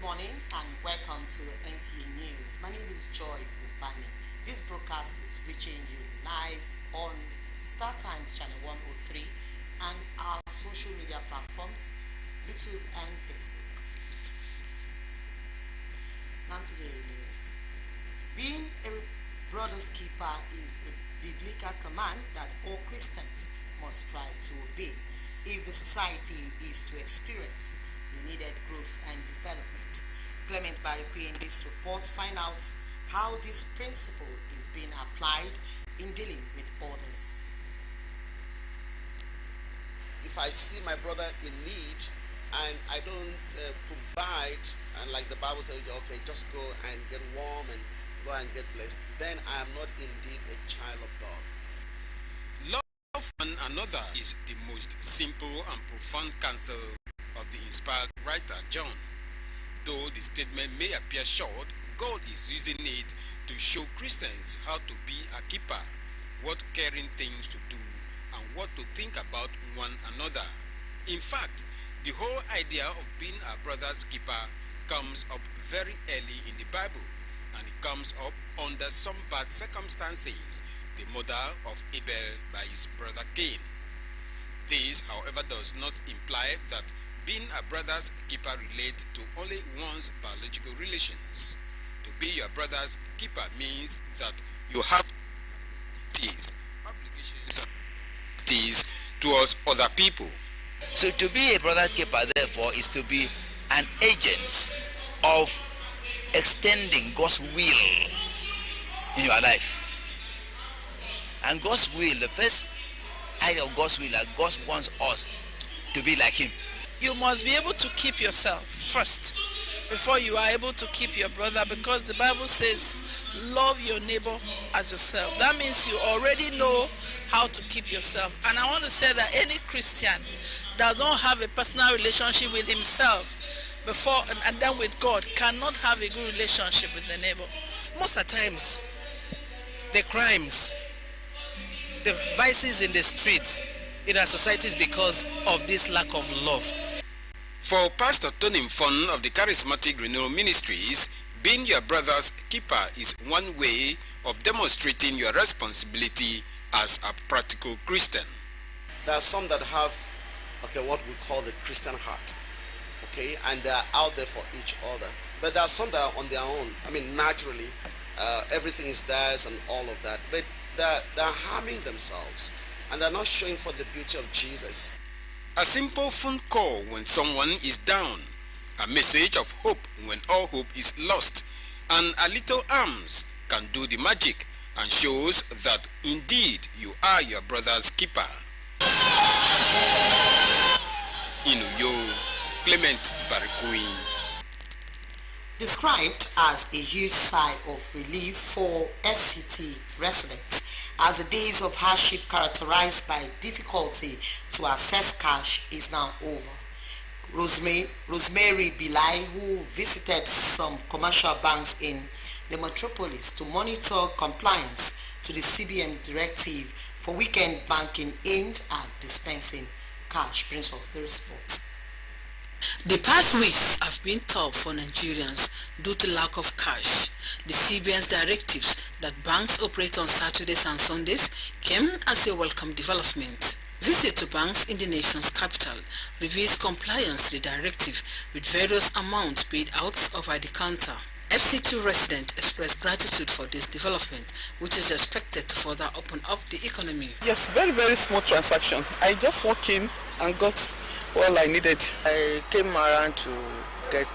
morning and welcome to NTA News. My name is Joy Ubani. This broadcast is reaching you live on Star Times Channel 103 and our social media platforms, YouTube and Facebook. Now to the news. Being a brother's keeper is a biblical command that all Christians must strive to obey if the society is to experience the needed growth and development. Clement Barikwi in this report find out how this principle is being applied in dealing with others. If I see my brother in need and I don't provide, and like the Bible says, okay, just go and get warm and go and get blessed, then I am not indeed a child of God. Love one another is the most simple and profound counsel of the inspired writer John. Though the statement may appear short, God is using it to show Christians how to be a keeper, what caring things to do, and what to think about one another. In fact, the whole idea of being a brother's keeper comes up very early in the Bible, and it comes up under some bad circumstances, the murder of Abel by his brother Cain. This, however, does not imply that being a brother's keeper relates to only one's biological relations. To be your brother's keeper means that you have duties, obligations, and responsibilities towards other people. So to be a brother keeper, therefore, is to be an agent of extending God's will in your life. And God's will, the first idea of God's will, that God wants us to be like Him. You must be able to keep yourself first before you are able to keep your brother, because the Bible says, love your neighbor as yourself. That means you already know how to keep yourself. And I want to say that any Christian does not have a personal relationship with himself before and then with God cannot have a good relationship with the neighbor. Most of the times, the crimes, the vices in the streets in our societies because of this lack of love. For Pastor Tony Mfon of the Charismatic Renewal Ministries, being your brother's keeper is one way of demonstrating your responsibility as a practical Christian. There are some that have, what we call the Christian heart, and they are out there for each other. But there are some that are on their own. Naturally, everything is theirs and all of that. But they're harming themselves, and they're not showing for the beauty of Jesus. A simple phone call when someone is down, a message of hope when all hope is lost, and a little arms can do the magic and shows that indeed you are your brother's keeper. In Uyo, Clement Barikwi. Described as a huge sigh of relief for FCT residents as the days of hardship characterized by difficulty to access cash is now over. Rosemary Bilai, who visited some commercial banks in the metropolis to monitor compliance to the CBN directive for weekend banking aimed at dispensing cash, brings us the report. The past weeks have been tough for Nigerians due to lack of cash. The CBN's directives that banks operate on Saturdays and Sundays came as a welcome development. Visit to banks in the nation's capital reveals compliance to the directive with various amounts paid out over the counter. FC2 residents expressed gratitude for this development, which is expected to further open up the economy. Yes, very, very smooth transaction. I just walked in and got all I needed. I came around to get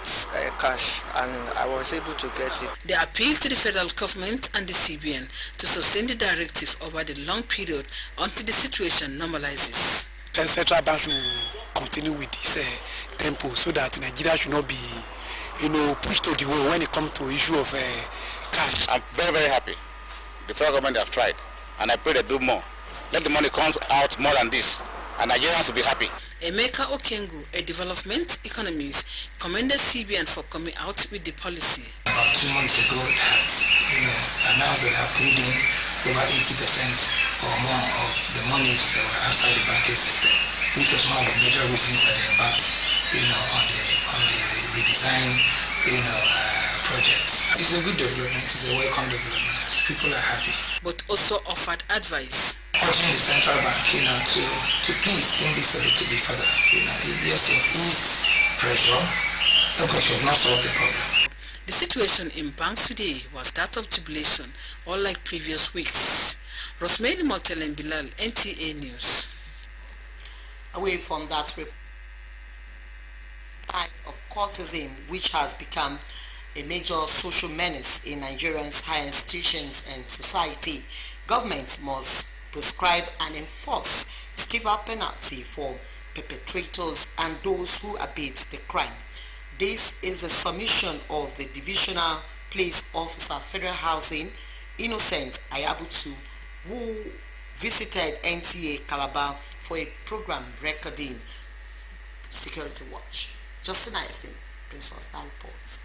cash and I was able to get it. They appeal to the federal government and the CBN to sustain the directive over the long period until the situation normalizes. The central bank will continue with this tempo so that Nigeria should not be pushed to the wall when it comes to issue of cash. I'm very, very happy. The federal government have tried, and I pray they do more. Let the money come out more than this, and Nigerians will be happy. Emeka Okengu, a development economist, commended CBN for coming out with the policy. About 2 months ago, that announced that they are putting over 80% or more of the monies that were outside the banking system, which was one of the major reasons that they embarked, on the redesign projects. It's a good development. It's a welcome development. People are happy. But also offered advice. Urging the central bank, to please think this a little bit further. Yes, you've eased pressure, but you've not solved the problem. The situation in banks today was that of jubilation, unlike previous weeks. Rosemary Motel and Bilal, NTA News. Away from that type of cultism, which has become a major social menace in Nigerians' higher institutions and society, government must prescribe and enforce stiffer penalty for perpetrators and those who abet the crime. This is the submission of the Divisional Police Officer, Federal Housing, Innocent Ayabutu, who visited NTA Calabar for a program recording Security Watch. Justin Nathan brings us that reports.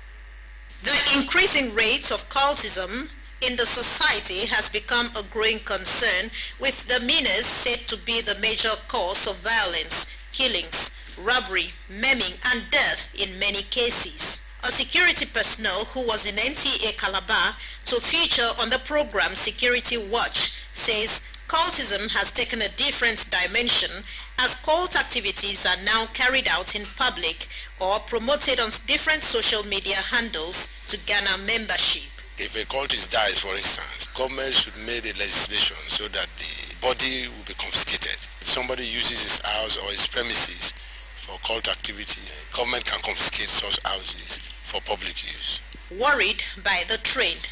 The increasing rates of cultism in the society has become a growing concern, with the menace said to be the major cause of violence, killings, robbery, maiming and death in many cases. A security personnel who was in NTA Calabar to feature on the program Security Watch says cultism has taken a different dimension as cult activities are now carried out in public or promoted on different social media handles to garner membership. If a cultist dies, for instance, government should make a legislation so that the body will be confiscated. If somebody uses his house or his premises for cult activity, government can confiscate such houses for public use. Worried by the trend,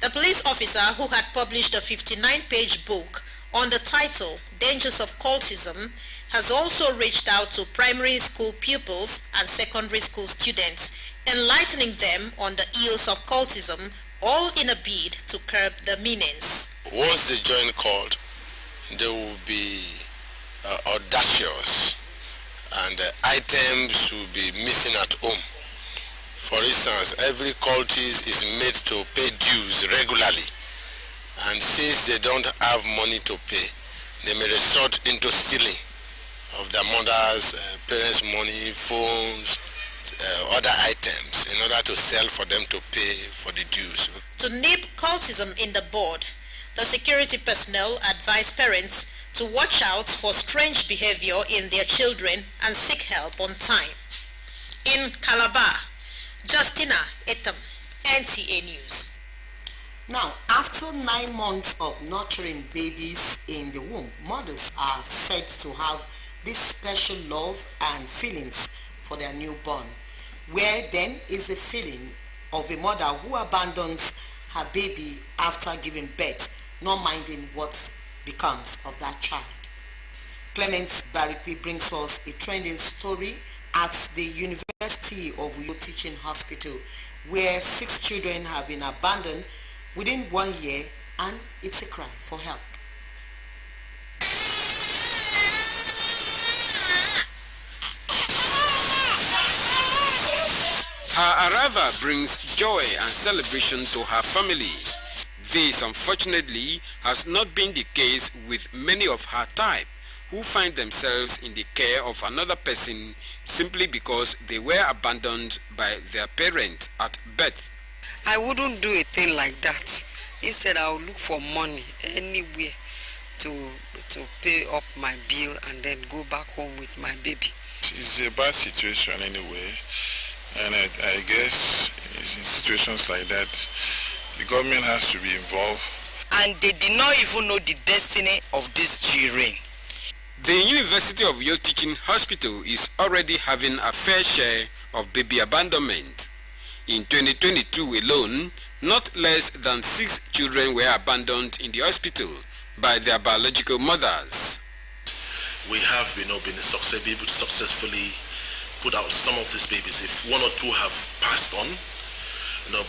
the police officer who had published a 59-page book on the title Dangers of Cultism has also reached out to primary school pupils and secondary school students, enlightening them on the ills of cultism, all in a bid to curb the menace. Once they join cult, they will be audacious, and items will be missing at home. For instance, every cultist is made to pay dues regularly, and since they don't have money to pay, they may resort into stealing of their mothers, parents' money, phones, other items in order to sell for them to pay for the dues. To nip cultism in the bud, the security personnel advise parents to watch out for strange behavior in their children and seek help on time. In Calabar, Justina Etam, NTA News. Now, after 9 months of nurturing babies in the womb, mothers are said to have this special love and feelings for their newborn. Where then is the feeling of a mother who abandons her baby after giving birth, not minding what becomes of that child? Clement Barikwi brings us a trending story at the University of Uyo Teaching Hospital, where 6 children have been abandoned within 1 year, and it's a cry for help. Her arrival brings joy and celebration to her family. This, unfortunately, has not been the case with many of her type, who find themselves in the care of another person simply because they were abandoned by their parents at birth. I wouldn't do a thing like that. Instead, I would look for money anywhere to pay up my bill and then go back home with my baby. It's a bad situation anyway, and I guess in situations like that, the government has to be involved. And they did not even know the destiny of these children. The University of Uyo Teaching Hospital is already having a fair share of baby abandonment. In 2022 alone, not less than 6 children were abandoned in the hospital by their biological mothers. We have been able to successfully put out some of these babies. If 1 or 2 have passed on,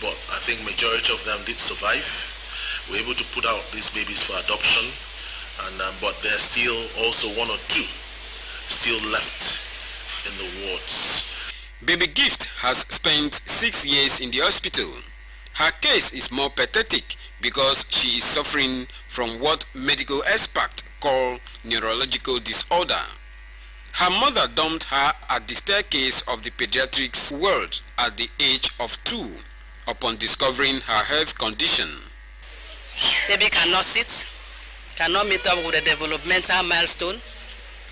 but I think majority of them did survive. We're able to put out these babies for adoption, and but there are still also 1 or 2 still left in the wards. Baby Gift has spent 6 years in the hospital. Her case is more pathetic because she is suffering from what medical experts call neurological disorder. Her mother dumped her at the staircase of the pediatrics ward at the age of 2 upon discovering her health condition. Baby cannot sit, cannot meet up with a developmental milestone,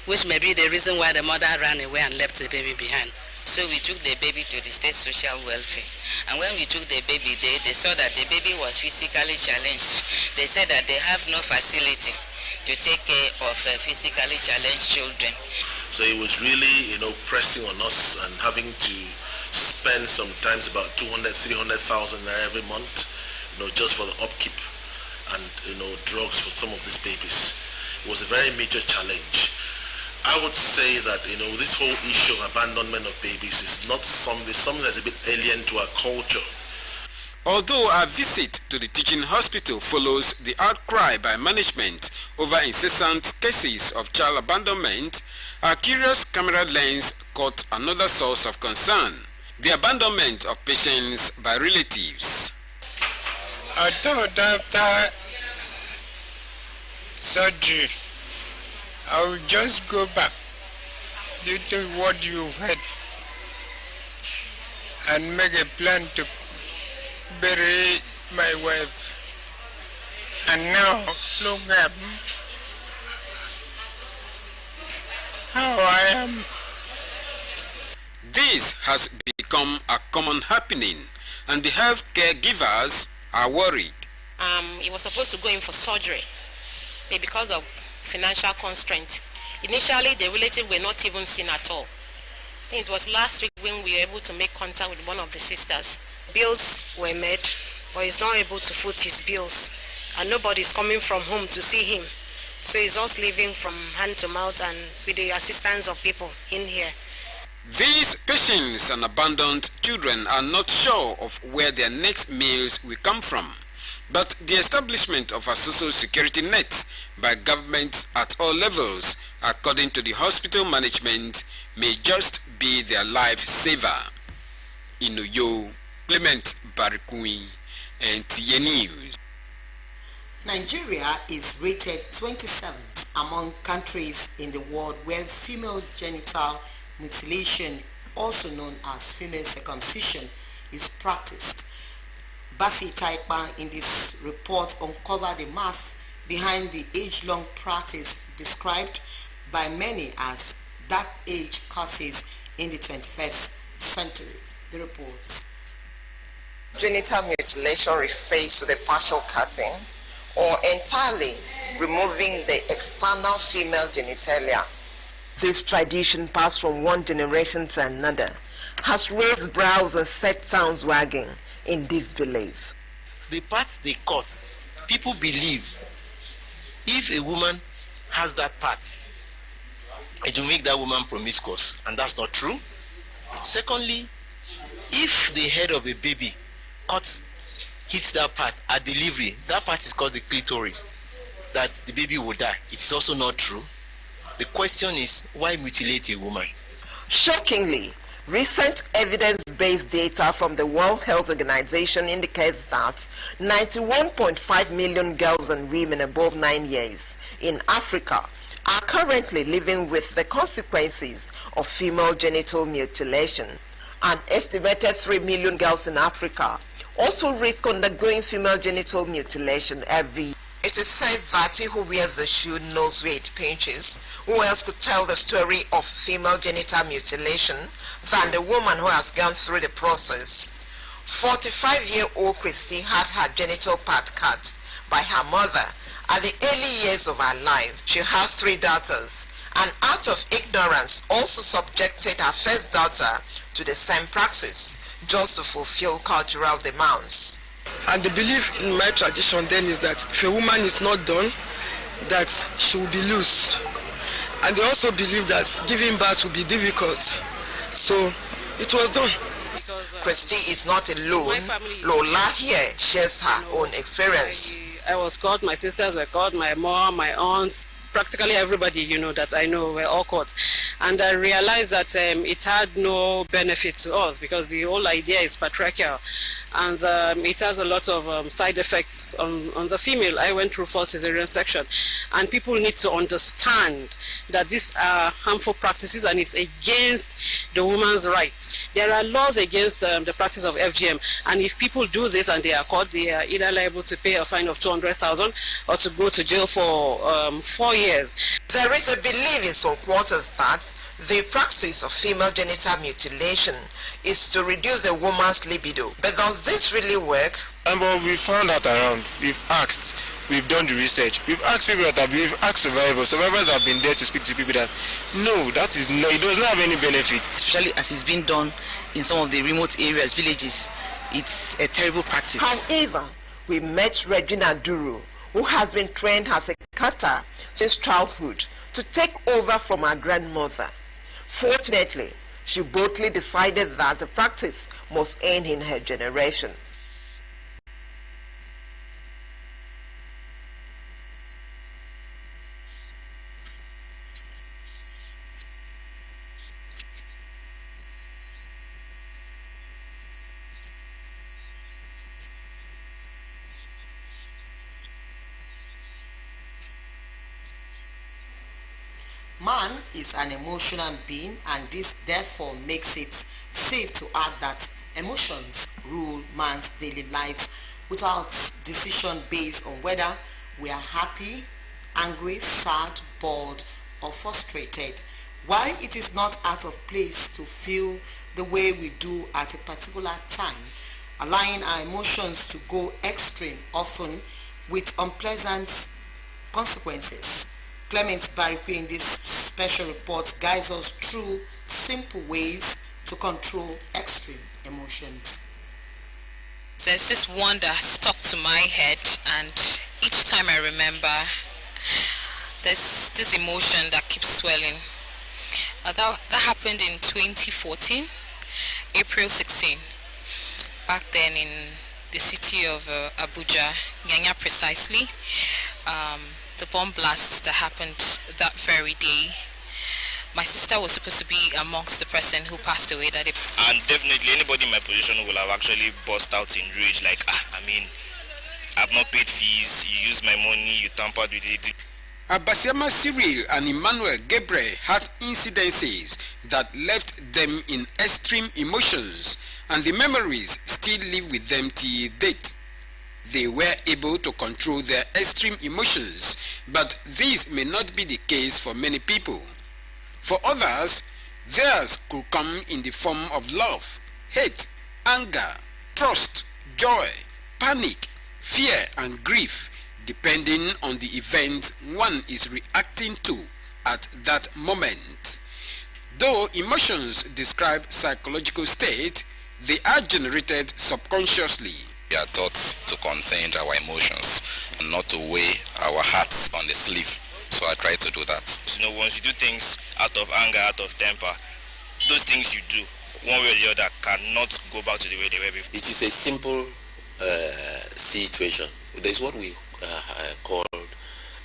which may be the reason why the mother ran away and left the baby behind. So we took the baby to the state social welfare. And when we took the baby there, they saw that the baby was physically challenged. They said that they have no facility to take care of physically challenged children. So it was really, pressing on us and having to spend sometimes about 200,000-300,000 every month, just for the upkeep and, drugs for some of these babies. It was a very major challenge. I would say that, this whole issue of abandonment of babies is not something that's a bit alien to our culture. Although our visit to the teaching hospital follows the outcry by management over incessant cases of child abandonment, our curious camera lens caught another source of concern: the abandonment of patients by relatives. I thought after surgery, I will just go back due to what you've heard and make a plan to bury my wife. And now look at how I am. This has become a common happening, and the health caregivers are worried. He was supposed to go in for surgery, but because of financial constraints, initially the relatives were not even seen at all. I think it was last week when we were able to make contact with one of the sisters. Bills were made, but he's not able to foot his bills, and nobody's coming from home to see him. So he's just living from hand to mouth and with the assistance of people in here. These patients and abandoned children are not sure of where their next meals will come from. But the establishment of a social security net by governments at all levels, according to the hospital management, may just be their lifesaver. In Uyo, Clement Barikui, NTA News. Nigeria is rated 27th among countries in the world where female genital mutilation, also known as female circumcision, is practiced. Basi Taikpa in this report uncovered the math behind the age-long practice described by many as dark age causes in the 21st century. The reports. Genital mutilation refers to the partial cutting or entirely removing the external female genitalia. This tradition passed from one generation to another has raised brows and set tongues wagging in disbelief. The part they cut, people believe if a woman has that part, it will make that woman promiscuous, and that's not true. Secondly, if the head of a baby hits that part at delivery, that part is called the clitoris, that the baby will die. It is also not true. The question is, why mutilate a woman? Shockingly, recent evidence-based data from the World Health Organization indicates that 91.5 million girls and women above 9 years in Africa are currently living with the consequences of female genital mutilation. An estimated 3 million girls in Africa also risk undergoing female genital mutilation every year. It is said that he who wears the shoe knows where it pinches. Who else could tell the story of female genital mutilation than the woman who has gone through the process? 45-year-old Christy had her genital part cut by her mother at the early years of her life. She has 3 daughters, and out of ignorance also subjected her first daughter to the same practice just to fulfill cultural demands. And the belief in my tradition then is that if a woman is not done, that she will be loosed. And they also believe that giving birth will be difficult. So it was done. Christy is not alone. Lola here shares her own experience. I was caught, my sisters were caught, my mom, my aunts, practically everybody, that I know were all caught. And I realized that it had no benefit to us because the whole idea is patriarchal, and it has a lot of side effects on the female. I went through forced cesarean section, and people need to understand that these are harmful practices and it's against the woman's rights. There are laws against the practice of FGM, and if people do this and they are caught, they are either liable to pay a fine of 200,000 or to go to jail for 4 years. There is a belief in some quarters that the practice of female genital mutilation is to reduce the woman's libido. But does this really work? But we found out around, we've asked, we've done the research, we've asked people we've asked survivors have been there to speak to people that, no, that is no, it does not have any benefits. Especially as it's been done in some of the remote areas, villages, it's a terrible practice. However, we met Regina Duru, who has been trained as a cutter since childhood to take over from her grandmother. Fortunately, she boldly decided that the practice must end in her generation. Man is an emotional being, and this therefore makes it safe to add that emotions rule man's daily lives without decision based on whether we are happy, angry, sad, bored, or frustrated. While it is not out of place to feel the way we do at a particular time, allowing our emotions to go extreme, often with unpleasant consequences. Clement Barikwe in this special report guides us through simple ways to control extreme emotions. There's this one that stuck to my head, and each time I remember, there's this emotion that keeps swelling. That happened in 2014, April 16. Back then in the city of Abuja, Nyanya precisely. The bomb blast that happened that very day. My sister was supposed to be amongst the person who passed away that day. And definitely anybody in my position will have actually burst out in rage, like, I've not paid fees, you used my money, you tampered with it. Abasiama Cyril and Emmanuel Gabriel had incidences that left them in extreme emotions, and the memories still live with them till date. They were able to control their extreme emotions, but this may not be the case for many people. For others, theirs could come in the form of love, hate, anger, trust, joy, panic, fear, and grief, depending on the event one is reacting to at that moment. Though emotions describe psychological state, they are generated subconsciously. We are taught to contain our emotions and not to weigh our hearts on the sleeve. So I try to do that. Once you do things out of anger, out of temper, those things you do, one way or the other, cannot go back to the way they were before. It is a simple situation. There is what we call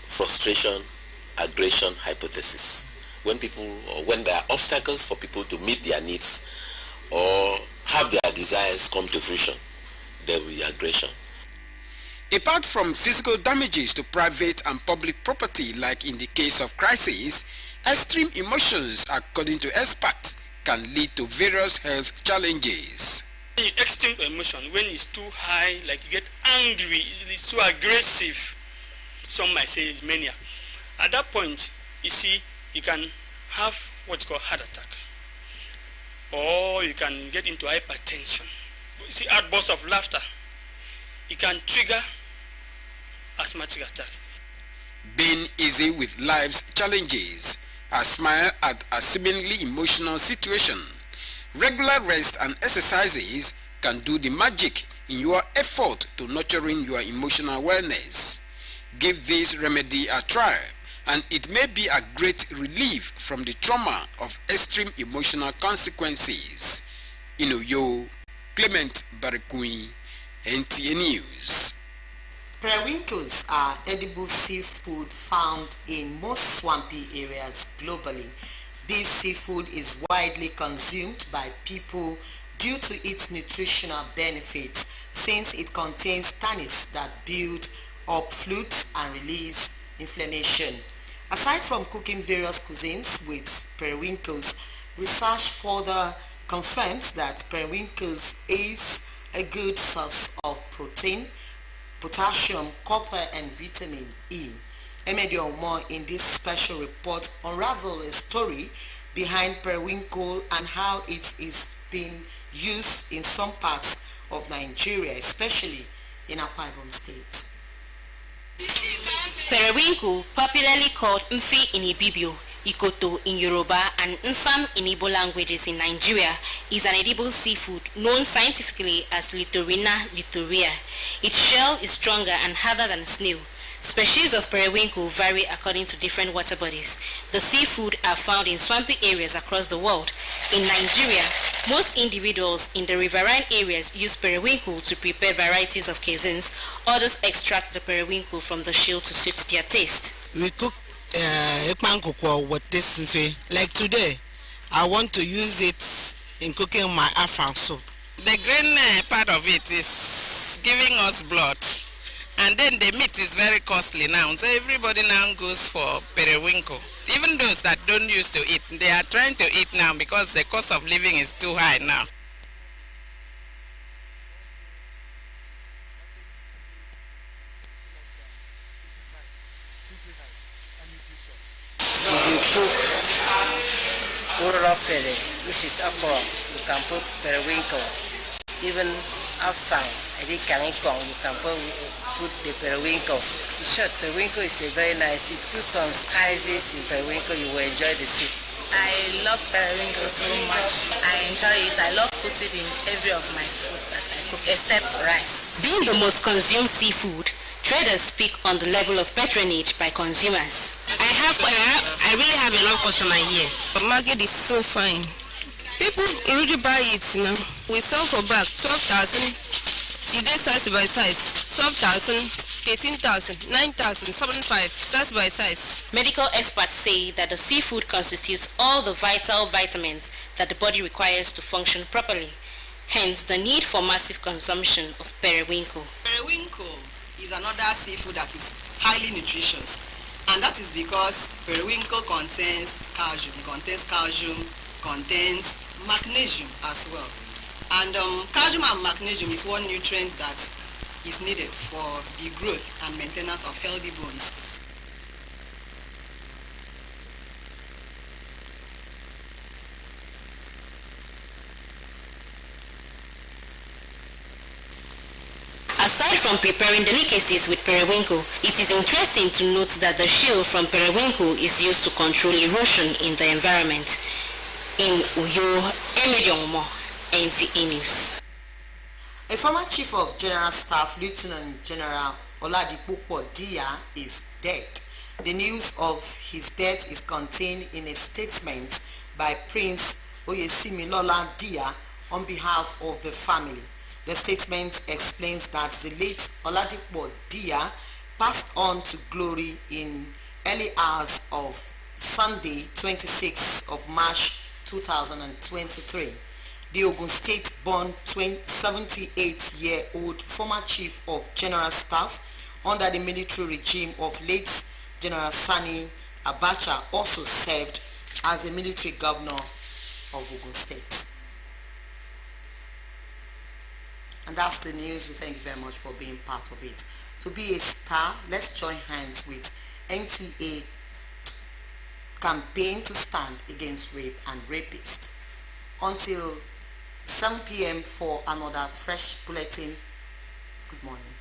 frustration, aggression hypothesis. When there are obstacles for people to meet their needs or have their desires come to fruition, there will be aggression. Apart from physical damages to private and public property, like in the case of crisis, extreme emotions, according to experts, can lead to various health challenges. Extreme emotion, when it's too high, like you get angry, it's too aggressive, some might say it's mania. At that point, you see, you can have what's called heart attack, or you can get into hypertension. You see, outbursts of laughter, it can trigger asthmatic attack. Being easy with life's challenges, a smile at a seemingly emotional situation, regular rest and exercises can do the magic in your effort to nurturing your emotional wellness. Give this remedy a try, and it may be a great relief from the trauma of extreme emotional consequences. In Uyo, Clement Barikwe, NTA News. Periwinkles are edible seafood found in most swampy areas globally. This seafood is widely consumed by people due to its nutritional benefits, since it contains tannins that build up fluids and release inflammation. Aside from cooking various cuisines with periwinkles, research further confirms that periwinkles is a good source of protein, potassium, copper, and vitamin E. Emedi Omo in this special report unravel a story behind periwinkle and how it is being used in some parts of Nigeria, especially in Akwa Ibom State. Periwinkle, popularly called Mfi in Ibibio, Ikoto in Yoruba, and Nsam in Igbo languages in Nigeria, is an edible seafood known scientifically as Littorina littorea. Its shell is stronger and harder than snail. Species of periwinkle vary according to different water bodies. The seafood are found in swampy areas across the world. In Nigeria, most individuals in the riverine areas use periwinkle to prepare varieties of cuisines. Others extract the periwinkle from the shell to suit their taste. We cook ekpankukwo with this mfe. Like today, I want to use it in cooking my afang soup. The green part of it is giving us blood. And then the meat is very costly now, so everybody now goes for periwinkle. Even those that don't used to eat, they are trying to eat now because the cost of living is too high now. If you cook urofele, which is okra, you can put periwinkle. Even afang, you can put the periwinkle. In short, periwinkle is a very nice. It puts some spices in periwinkle. You will enjoy the soup. I love periwinkle so much. I enjoy it. I love putting it in every of my food that I cook, except rice. Being the most consumed seafood, traders speak on the level of patronage by consumers. I really have a lot of customer here. The market is so fine. People already buy it now. We sell for bag 12,000. The day size by size 12,000, 18,000, 9,000, 7,500, size by size. Medical experts say that the seafood constitutes all the vital vitamins that the body requires to function properly. Hence, the need for massive consumption of periwinkle. Periwinkle is another seafood that is highly nutritious, and that is because periwinkle contains magnesium as well. And calcium and magnesium is one nutrient that is needed for the growth and maintenance of healthy bones. Aside from preparing delicacies with periwinkle, it is interesting to note that the shell from periwinkle is used to control erosion in the environment. In Uyo, Emedi Omo, NTA News. A former Chief of General Staff, Lieutenant General Oladipo Dia, is dead. The news of his death is contained in a statement by Prince Oyesimilola Dia on behalf of the family. The statement explains that the late Oladipo Dia passed on to glory in early hours of Sunday, 26th of March 2023. The Ogun State-born 78-year-old former Chief of General Staff under the military regime of late General Sani Abacha also served as a military governor of Ogun State. And that's the news. We thank you very much for being part of it. To be a star, let's join hands with NTA campaign to stand against rape and rapists. Until 7 p.m. for another fresh bulletin. Good morning.